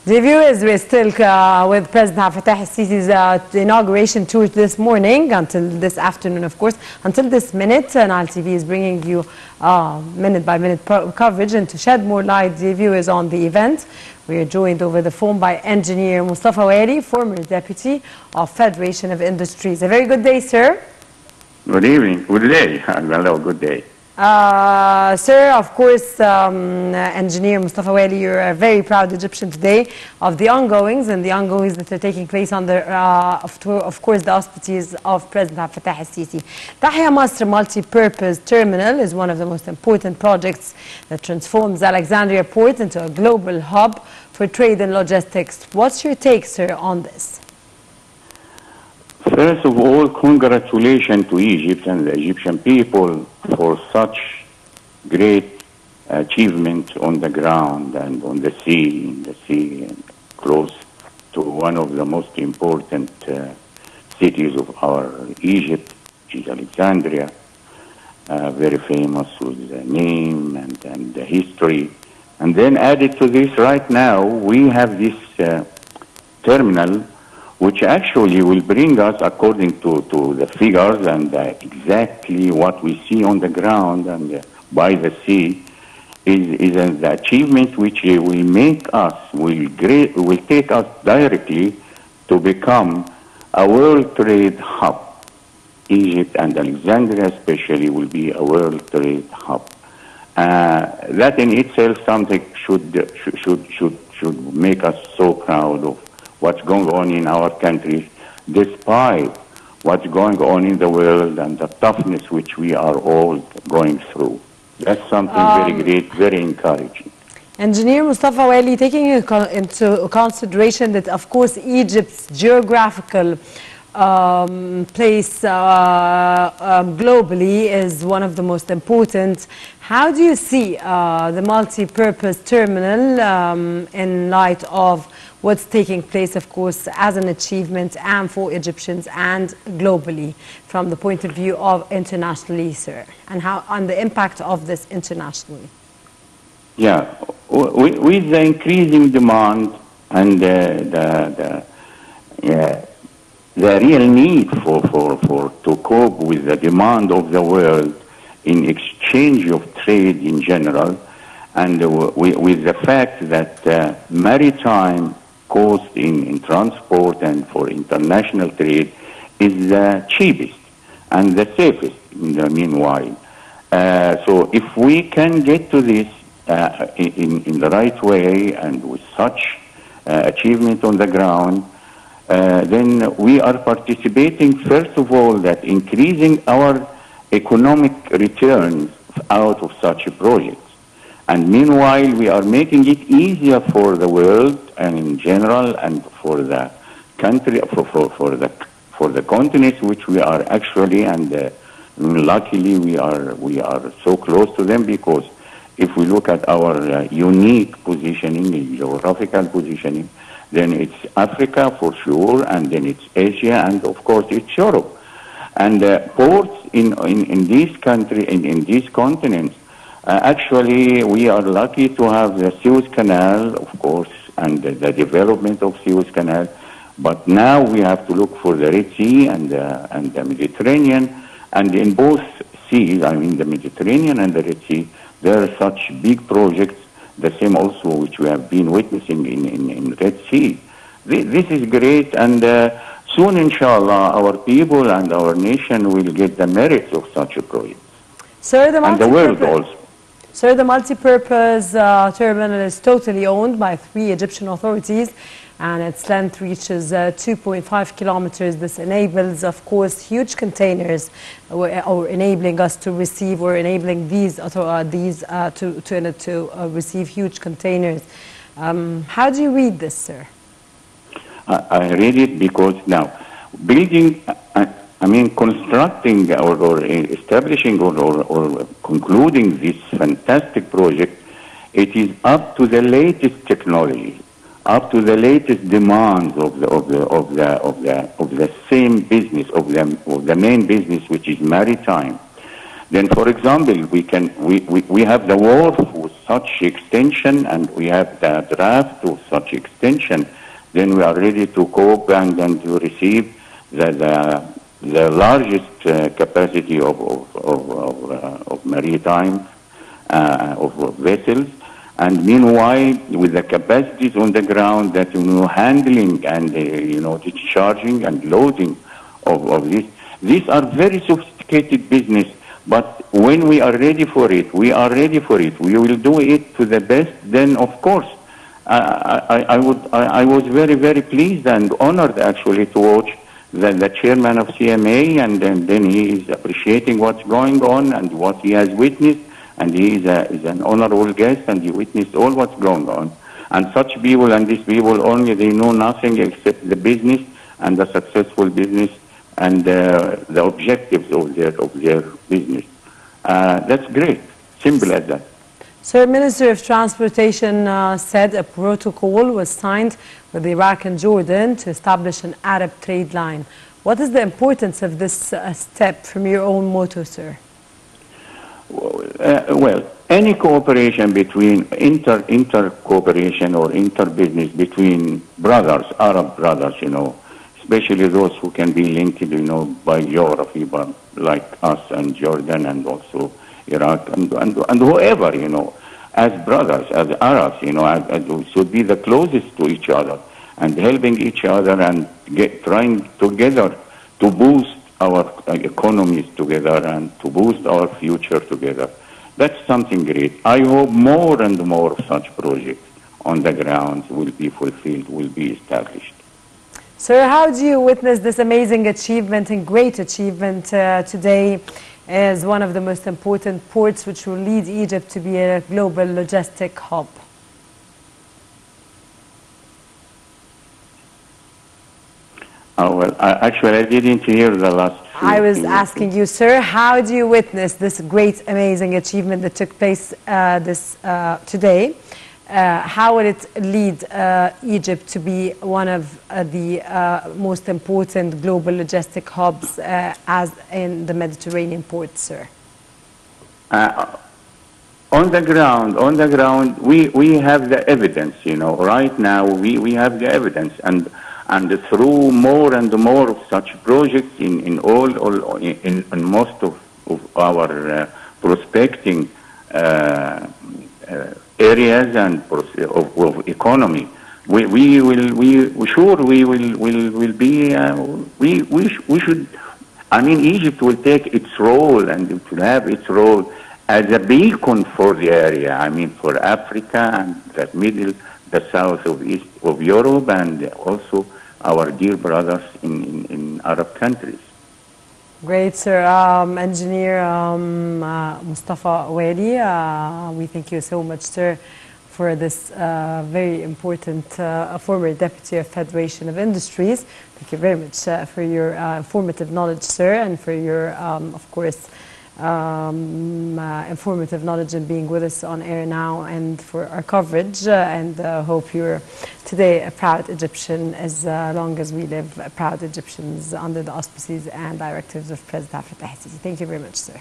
The viewers, we're still with President Abdel Fattah al-Sisi's inauguration tour this morning until this afternoon, of course. Until this minute, Nile TV is bringing you minute-by-minute coverage, and to shed more light, the viewers, on the event, we are joined over the phone by Engineer Mostafa Wali, former Deputy of Federation of Industries. A very good day, sir. Good evening. Good day. Hello, good day. Sir, of course, Engineer Mostafa Wali, you're a very proud Egyptian today of the ongoings that are taking place under, of course, the auspices of President Abdel Fattah al-Sisi. Tahya Masr Multi-Purpose Terminal is one of the most important projects that transforms Alexandria Port into a global hub for trade and logistics. What's your take, sir, on this? First of all, congratulations to Egypt and the Egyptian people for such great achievement on the ground and on the sea, and close to one of the most important cities of our Egypt, which is Alexandria, very famous with the name and the history. And then added to this, right now, we have this terminal which actually will bring us, according to the figures and exactly what we see on the ground and by the sea, is an achievement which will make us, will take us directly to become a world trade hub. Egypt and Alexandria especially will be a world trade hub. That in itself something should make us so proud of what's going on in our country, despite what's going on in the world and the toughness which we are all going through. That's something very great, very encouraging. Engineer Mostafa Wali, taking into consideration that, of course, Egypt's geographical place globally is one of the most important. How do you see the multi-purpose terminal in light of what's taking place, of course, as an achievement and for Egyptians and globally from the point of view of internationally, sir, and how on the impact of this internationally? Yeah, with the increasing demand and the real need to cope with the demand of the world in exchange of trade in general, and with the fact that maritime cost in transport and for international trade is the cheapest and the safest in the meanwhile. So if we can get to this in the right way and with such achievement on the ground, then we are participating, first of all, that increasing our economic returns out of such a project. And meanwhile, we are making it easier for the world and in general, and for the country, for the continents which we are actually, and luckily we are so close to them, because if we look at our unique positioning, geographical positioning, then it's Africa for sure, and then it's Asia, and of course it's Europe. And ports in these countries, in these continents, actually, we are lucky to have the Suez Canal, of course, and the development of Suez Canal. But now we have to look for the Red Sea and the Mediterranean. And in both seas, I mean the Mediterranean and the Red Sea, there are such big projects, the same also which we have been witnessing in Red Sea. This is great, and soon, inshallah, our people and our nation will get the merits of such a project. Sir, and the world also. Sir, the multi-purpose terminal is totally owned by 3 Egyptian authorities, and its length reaches 2.5 kilometers. This enables, of course, huge containers, or enabling us to receive, or enabling these to receive huge containers. How do you read this, sir? I read it because now, building, constructing or establishing or concluding this fantastic project, it is up to the latest technology, up to the latest demands of the same business, of the main business, which is maritime. Then, for example, we have the wharf such extension, and we have the draft of such extension, then we are ready to cope and to receive the largest capacity of maritime of vessels. And meanwhile, with the capacities on the ground, that handling and discharging and loading of this, these are very sophisticated business. But when we are ready for it, we are ready for it. We will do it to the best. Then, of course, I was very, very pleased and honored actually to watch the chairman of CMA, and then he is appreciating what's going on and what he has witnessed, and he is an honorable guest, and he witnessed all what's going on. And such people and these people only, they know nothing except the business and the successful business and the objectives of their business. That's great. Simple as that. Sir, Minister of Transportation said a protocol was signed with Iraq and Jordan to establish an Arab trade line. What is the importance of this step from your own motto, sir? Well, any cooperation between inter-cooperation or inter-business between brothers, Arab brothers, especially those who can be linked, by geography, but like us and Jordan and also Iraq and whoever, as brothers, as Arabs, as should be the closest to each other and helping each other and trying together to boost our economies together and to boost our future together. That's something great. I hope more and more of such projects on the ground will be fulfilled, will be established. Sir, how do you witness this amazing achievement and great achievement today as one of the most important ports which will lead Egypt to be a global logistic hub? Well, actually, I didn't hear the last few. I was asking you, sir, how do you witness this great, amazing achievement that took place today? How will it lead Egypt to be one of the most important global logistic hubs as in the Mediterranean ports, sir? On the ground, we have the evidence, right now we have the evidence, and through more and more of such projects in most of our prospecting areas and of economy, we should. I mean, Egypt will take its role and it will have its role as a beacon for the area. I mean, for Africa and the south of East of Europe, and also our dear brothers in Arab countries. Great, sir. Engineer Mostafa Wali, we thank you so much, sir, for this very important former Deputy of Federation of Industries. Thank you very much for your informative knowledge, sir, and for your, of course, informative knowledge and being with us on air now and for our coverage, and hope you're today a proud Egyptian as long as we live proud Egyptians under the auspices and directives of President Abdel Fattah el-Sisi. Thank you very much, sir.